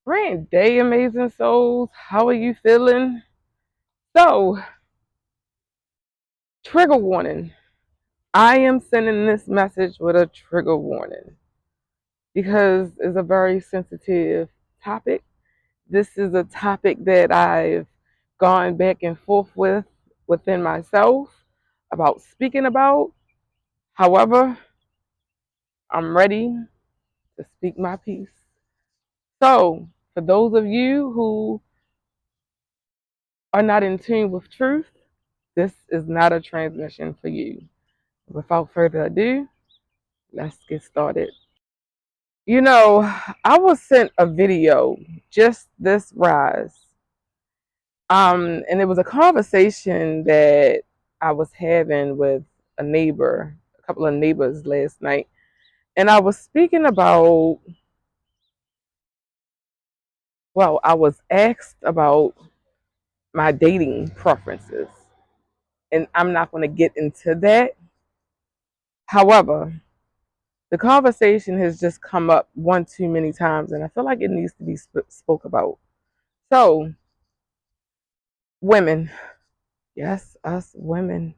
Great day, amazing souls. How are you feeling? So, trigger warning. I am sending this message with a trigger warning because it's a very sensitive topic. This is a topic that I've gone back and forth with within myself about speaking about. However, I'm ready to speak my piece. So, for those of you who are not in tune with truth, this is not a transmission for you. Without further ado, let's get started. You know, I was sent a video just this rise. And it was a conversation that I was having with a neighbor, a couple of neighbors last night. And I was speaking about, well, I was asked about my dating preferences. And I'm not going to get into that. However, the conversation has just come up one too many times, and I feel like it needs to be spoke about. So, women, yes, us women,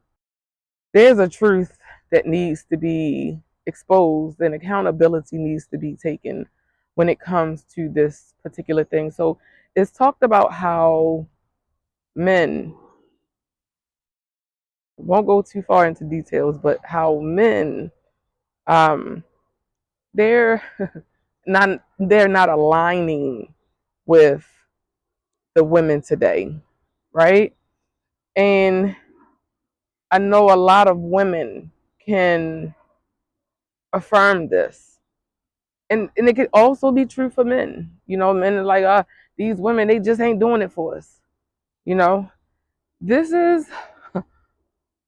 there's a truth that needs to be exposed, and accountability needs to be taken when it comes to this particular thing. So, it's talked about how men, won't go too far into details, but how men, um, they're they're not aligning with the women today, right? And I know a lot of women can affirm this. And it could also be true for men. You know, men are like, these women, they just ain't doing it for us. You know, this is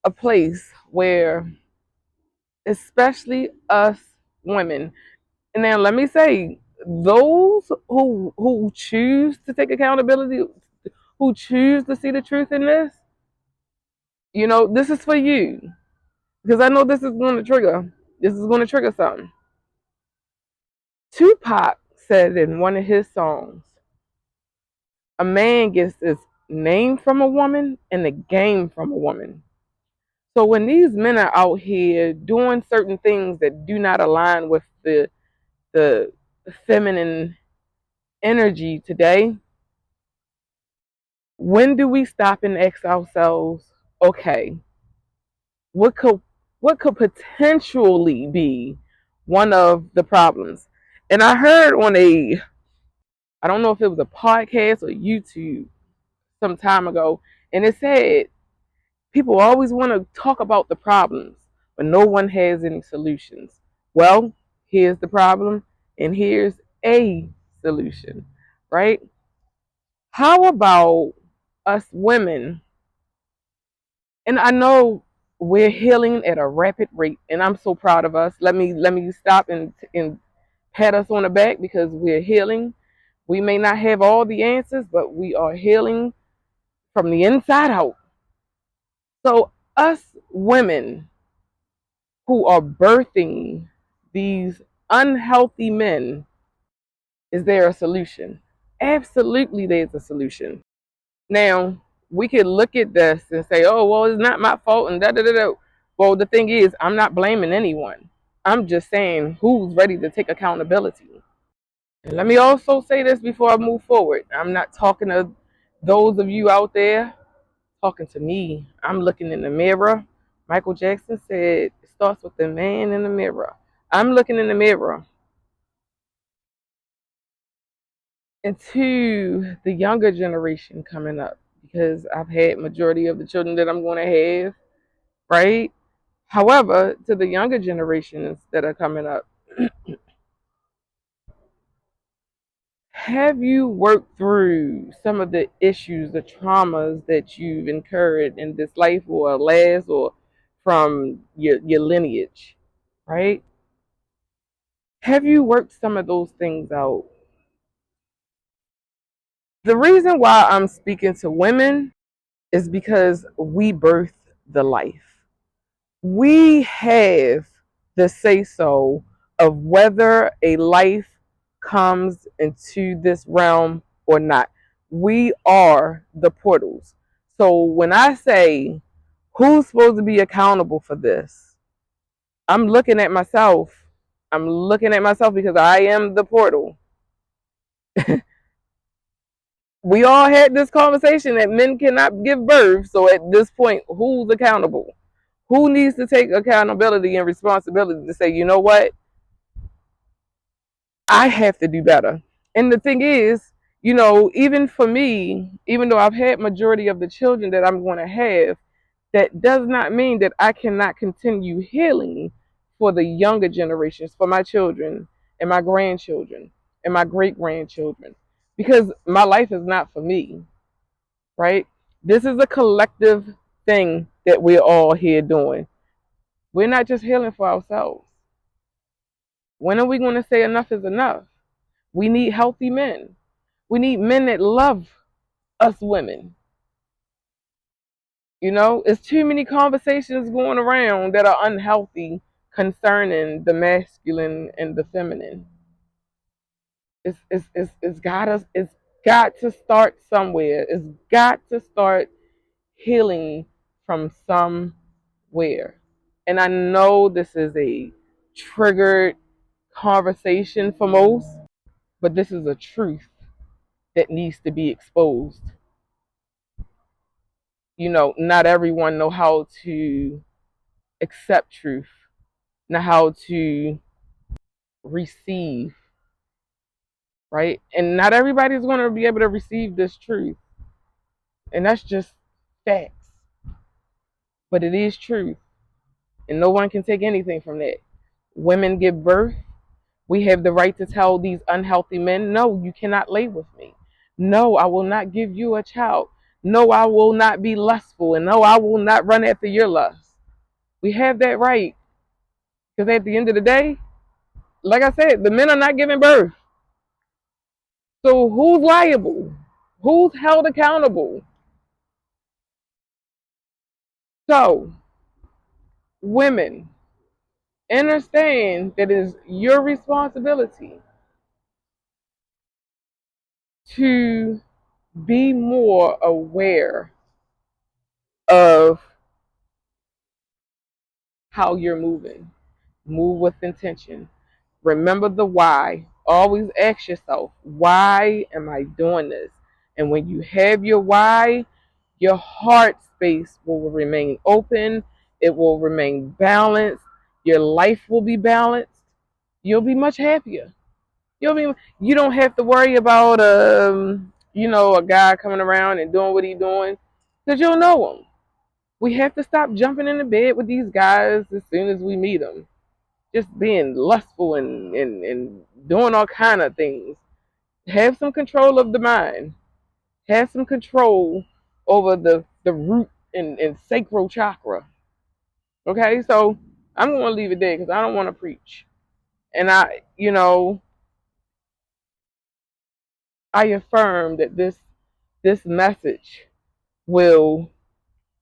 a place where, especially us women, and now let me say, those who choose to take accountability, who choose to see the truth in this, you know, this is for you. Because I know this is going to trigger. This is going to trigger something. Tupac said in one of his songs, a man gets his name from a woman and the game from a woman. So when these men are out here doing certain things that do not align with the feminine energy today, when do we stop and ask ourselves, okay, what could what could potentially be one of the problems? And I heard on I don't know if it was a podcast or YouTube some time ago, and it said people always want to talk about the problems, but no one has any solutions. Well, here's the problem, and here's a solution, right? How about us women? And I know we're healing at a rapid rate, and I'm so proud of us. Let me stop and pat us on the back because we're healing. We may not have all the answers, but we are healing from the inside out. So us women who are birthing these unhealthy men, is there a solution? Absolutely, there's a solution. Now, we could look at this and say, oh, well, it's not my fault and da da da da. Well, the thing is, I'm not blaming anyone. I'm just saying who's ready to take accountability. And let me also say this before I move forward. I'm not talking to those of you out there, talking to me. I'm looking in the mirror. Michael Jackson said it starts with the man in the mirror. I'm looking in the mirror into the younger generation coming up because I've had majority of the children that I'm going to have, right? However, to the younger generations that are coming up, have you worked through some of the issues, the traumas that you've incurred in this life or last or from your lineage, right? Have you worked some of those things out? The reason why I'm speaking to women is because we birth the life. We have the say so of whether a life comes into this realm or not. We are the portals. So when I say who's supposed to be accountable for this, I'm looking at myself. I'm looking at myself because I am the portal. We all had this conversation that men cannot give birth. So at this point, who's accountable? Who needs to take accountability and responsibility to say, you know what? I have to do better. And the thing is, even for me, even though I've had majority of the children that I'm going to have, that does not mean that I cannot continue healing for the younger generations, for my children and my grandchildren and my great grandchildren, because my life is not for me, right? This is a collective thing that we're all here doing. We're not just healing for ourselves. When are we going to say enough is enough? We need healthy men. We need men that love us women. It's too many conversations going around that are unhealthy concerning the masculine and the feminine. It's got to start somewhere. It's got to start healing from somewhere. And I know this is a triggered conversation for most, but this is a truth that needs to be exposed. Not everyone know how to accept truth, know how to receive, right? And not everybody's going to be able to receive this truth. And that's just facts. But it is truth. And no one can take anything from that. Women give birth. We have the right to tell these unhealthy men, no, you cannot lay with me. No, I will not give you a child. No, I will not be lustful. And no, I will not run after your lust. We have that right. Because at the end of the day, like I said, the men are not giving birth. So who's liable? Who's held accountable? So, women, understand that it is your responsibility to be more aware of how you're moving. Move with intention. Remember the why. Always ask yourself, why am I doing this? And when you have your why, your heart space will remain open. It will remain balanced. Your life will be balanced. You'll be much happier. You don't have to worry about a guy coming around and doing what he's doing, because you'll know him. We have to stop jumping into bed with these guys as soon as we meet them, just being lustful and doing all kind of things. Have some control of the mind. Have some control over the root and sacral chakra. Okay, so I'm going to leave it there because I don't want to preach. And I affirm that this message will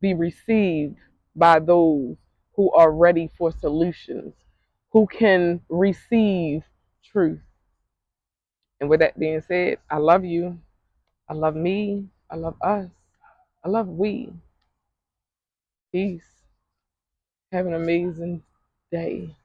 be received by those who are ready for solutions, who can receive truth. And with that being said, I love you. I love me. I love us. I love we. Peace. Have an amazing day.